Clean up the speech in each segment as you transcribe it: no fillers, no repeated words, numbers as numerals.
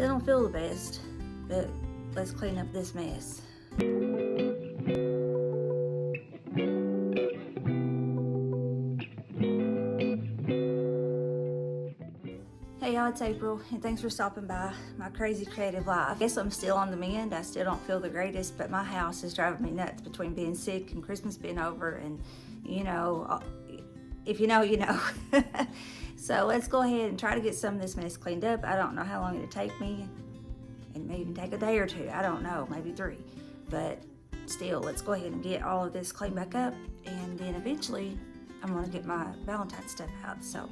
Still don't feel the best, but let's clean up this mess. Hey y'all, it's April, and thanks for stopping by my crazy creative life. I guess I'm still on the mend. I still don't feel the greatest, but my house is driving me nuts between being sick and Christmas being over, and you know, if you know, you know. So let's go ahead and try to get some of this mess cleaned up. I don't know how long it'll take me. It may even take a day or two. I don't know, maybe 3. But still, let's go ahead and get all of this cleaned back up, and then eventually I'm gonna get my Valentine's stuff out. So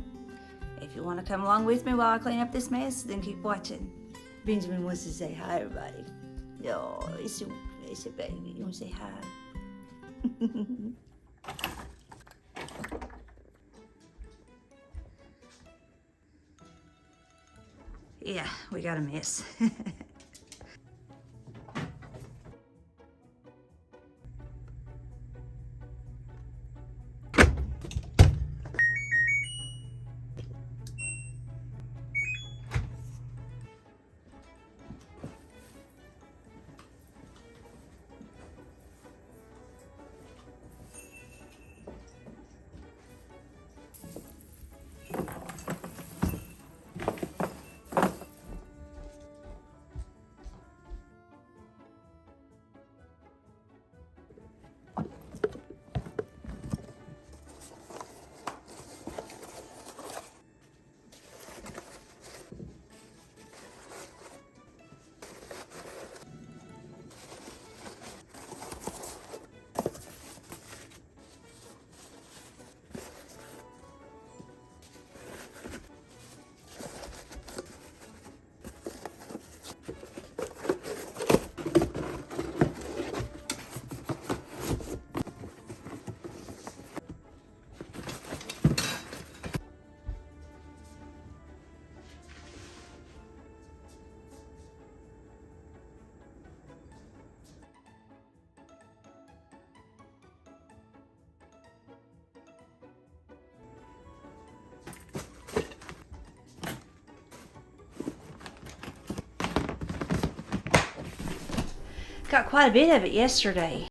if you want to come along with me while I clean up this mess, then keep watching. Benjamin wants to say hi, everybody. Oh, it's a baby. You want to say hi? Yeah, we got a mess. Got quite a bit of it yesterday.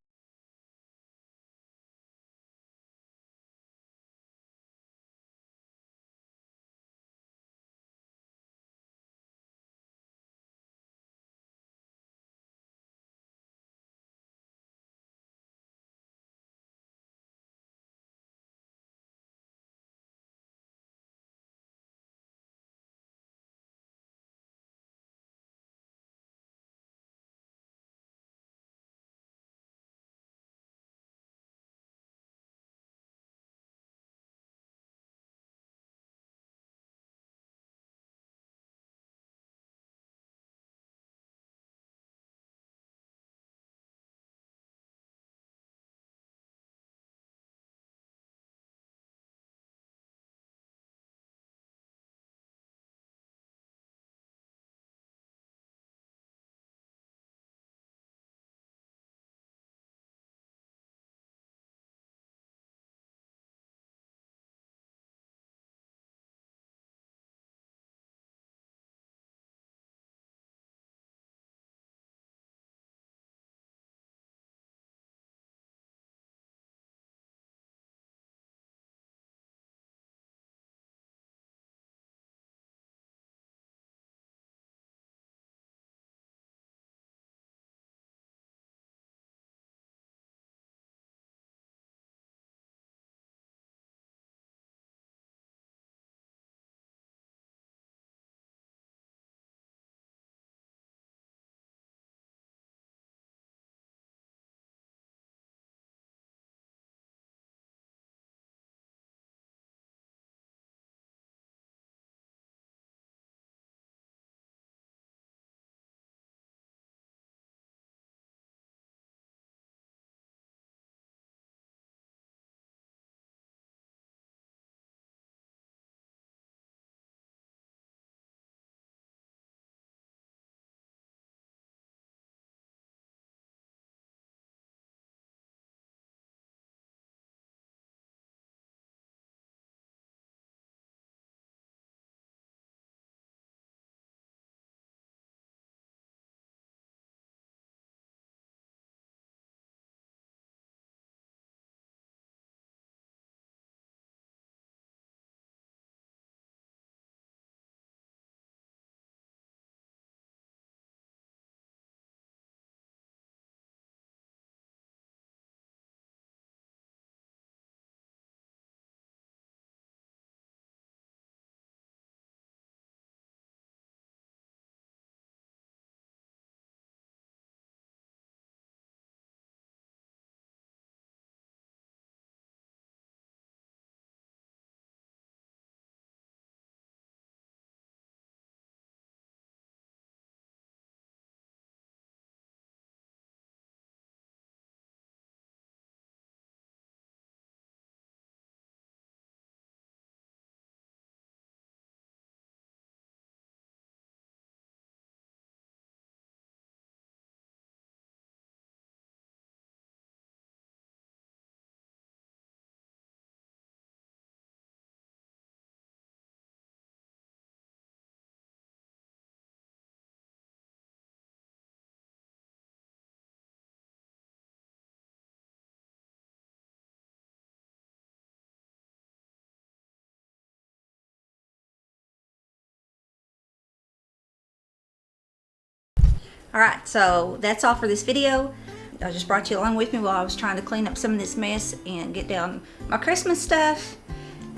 Alright, so that's all for this video. I just brought you along with me while I was trying to clean up some of this mess and get down my Christmas stuff.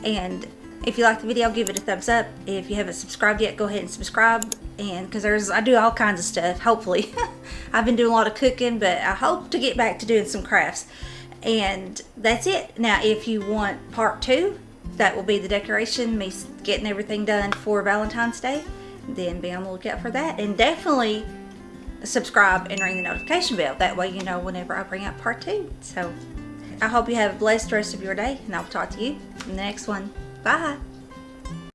And if you like the video, give it a thumbs up. If you haven't subscribed yet, go ahead and subscribe. And because I do all kinds of stuff, hopefully. I've been doing a lot of cooking, but I hope to get back to doing some crafts. And that's it. Now, if you want part 2, that will be the decoration, me getting everything done for Valentine's Day. Then be on the lookout for that. And definitely subscribe and ring the notification bell. That way you know whenever I bring out part 2. So I hope you have a blessed rest of your day, and I'll talk to you in the next one. Bye.